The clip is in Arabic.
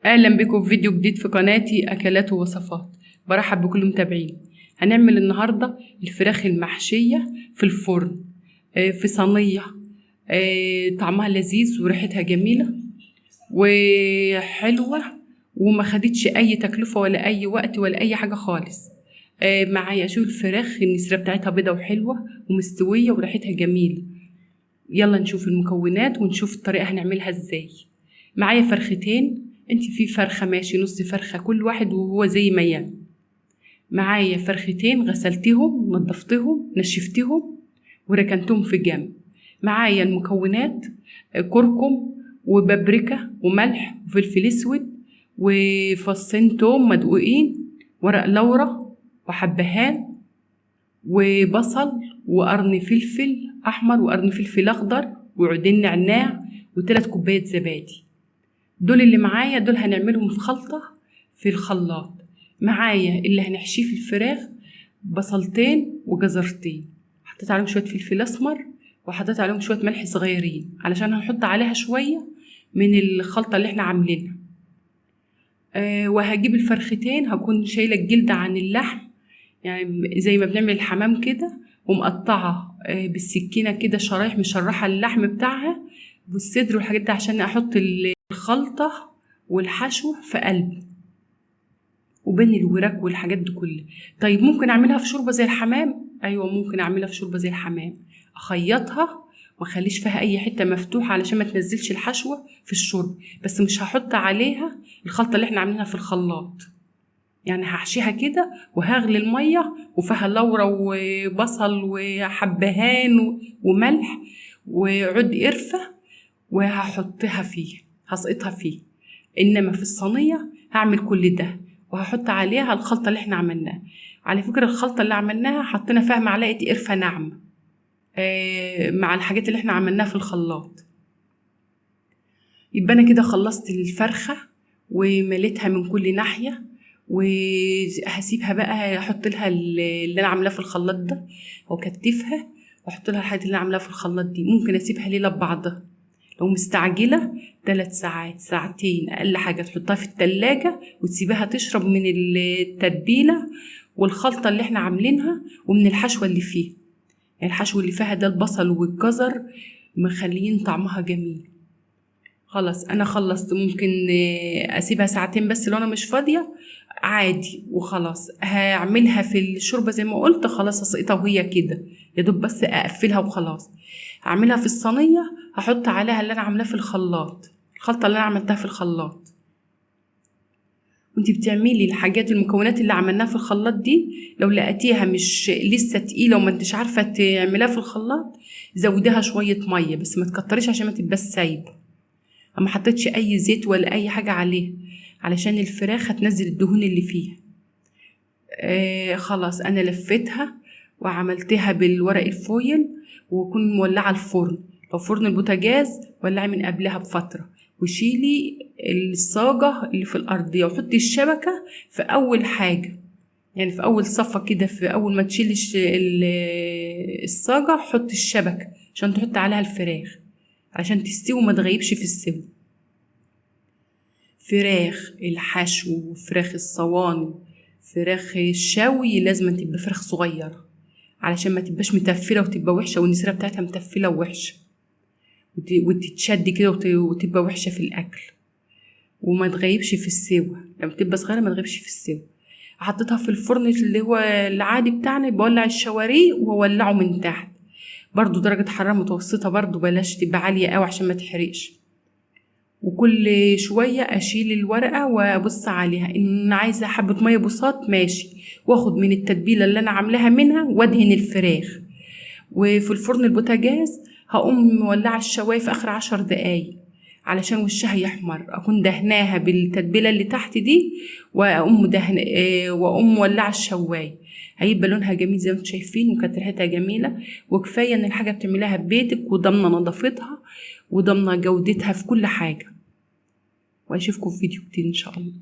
اهلا بكم في فيديو جديد في قناتي اكلات ووصفات. برحب بكل متابعين. هنعمل النهارده الفراخ المحشيه في الفرن في صينيه. طعمها لذيذ وريحتها جميله وحلوه، وما خدتش اي تكلفه ولا اي وقت ولا اي حاجه خالص. معايا شوف الفراخ النسره بتاعتها بيضه وحلوه ومستويه وريحتها جميله. يلا نشوف المكونات ونشوف الطريقه هنعملها ازاي. معايا فرختين، انت في فرخه ماشي، نص فرخه كل واحد وهو زي ما يعني. معايا فرختين غسلتهم نضفتهم نشفتهم وركنتهم في جنب. معايا المكونات: كركم وبابريكا وملح وفلفل اسود وفصين توم مدقوقين، ورق لورا وحبهان وبصل وقرن فلفل احمر وقرن فلفل اخضر وعودين نعناع و3 كوبايات زبادي. دول اللي معايا، دول هنعملهم في خلطة في الخلاط. معايا اللي هنحشيه في الفراخ: بصلتين وجزرتين، حطيت عليهم شوية فلفل اسمر وحطيت عليهم شوية ملح صغيرين علشان هنحط عليها شوية من الخلطة اللي احنا عاملينها. وهجيب الفرختين، هكون شايلة الجلد عن اللحم يعني زي ما بنعمل الحمام كده، ومقطعة بالسكينة كده شرايح مشرحة اللحم بتاعها والصدر والحاجات دي عشان احط الخلطة والحشو في قلب وبين الوراك والحاجات دي كلها. طيب ممكن اعملها في شوربة زي الحمام؟ ايوه ممكن اعملها في شوربة زي الحمام، اخيطها واخليش فيها اي حتة مفتوحة علشان ما تنزلش الحشوة في الشوربة، بس مش هحط عليها الخلطة اللي احنا عاملينها في الخلاط. يعني هحشيها كده وهغلي المية وفيها لورا وبصل وحبهان وملح وعود قرفة وهحطها فيه، هسقطها فيه. انما في الصينية هعمل كل ده وهحط عليها الخلطة اللي احنا عملناها. على فكرة الخلطة اللي عملناها حطينا فيها معلقة قرفة ناعمة مع الحاجات اللي احنا عملناها في الخلاط. يبقى انا كده خلصت الفرخة ومليتها من كل ناحية، وهسيبها بقى احط لها اللي انا عاملاه في الخلاط ده واكتفها واحط لها الحاجات اللي انا عاملاها في الخلاط دي. ممكن اسيبها ليله ببعضها، لو مستعجله 3 ساعات ساعتين اقل حاجه تحطها في التلاجة وتسيبها تشرب من التتبيله والخلطه اللي احنا عاملينها ومن الحشوه اللي فيها. يعني الحشو اللي فيها ده البصل والجزر مخليين طعمها جميل. خلاص انا خلصت، ممكن اسيبها ساعتين بس لو انا مش فاضيه عادي. وخلاص هعملها في الشوربه زي ما قلت، خلاص هسقطها وهي كده يا دوب بس اقفلها وخلاص. هعملها في الصينيه، هحط عليها اللي انا عاملاه في الخلاط، الخلطه اللي انا عملتها في الخلاط. وانتي بتعملي الحاجات المكونات اللي عملناها في الخلاط دي، لو لقيتيها مش لسه تقيله وما انتش عارفه تعمليها في الخلاط زوديها شويه ميه بس ما تكتريش عشان ما تبقاش سايبه. ما حطيتش اي زيت ولا اي حاجه عليه علشان الفراخ هتنزل الدهون اللي فيها. خلاص انا لفتها وعملتها بالورق الفويل وكون مولعه الفرن. لو فرن البوتاجاز ولعي من قبلها بفتره وشيلي الصاجه اللي في الارضيه وحطي الشبكه في اول حاجه، يعني في اول صفه كده، في اول ما تشيلي الصاجه حطي الشبكه عشان تحطي عليها الفراخ عشان تستوي وما تغيبش في السوا. فراخ الحشو، فراخ الصواني، فراخ الشوي لازم تبقى فراخ صغيرة علشان ما تبقاش متفلة وتبقى وحشة والنسرة بتاعتها متفلة ووحشة وتتشد كده وتبقى وحشة في الأكل وما تغيبش في السوا. لما تبقى صغيرة ما تغيبش في السوا. حطيتها في الفرن اللي هو العادي بتاعنا، بولع الشواريق وولعه من تحت برضو درجة حرارة متوسطة، برضو بلاش تبقى عالية قوي عشان ما تحرقش. وكل شوية أشيل الورقة وأبص عليها إن عايزة حبة مية بساط ماشي، واخد من التتبيلة اللي أنا عاملاها منها وادهن الفراخ. وفي الفرن البوتاجاز هقوم مولعة الشواية في آخر 10 دقايق علشان وشها يحمر، أكون دهناها بالتتبيلة اللي تحت دي وأقوم مولعة الشواية. هيبقى لونها جميل زي ما انتم شايفين وكانت ريحتها جميلة. وكفاية ان الحاجة بتعملها ببيتك وضامنة نظافتها وضامنة جودتها في كل حاجة. واشوفكم في فيديو جديد ان شاء الله.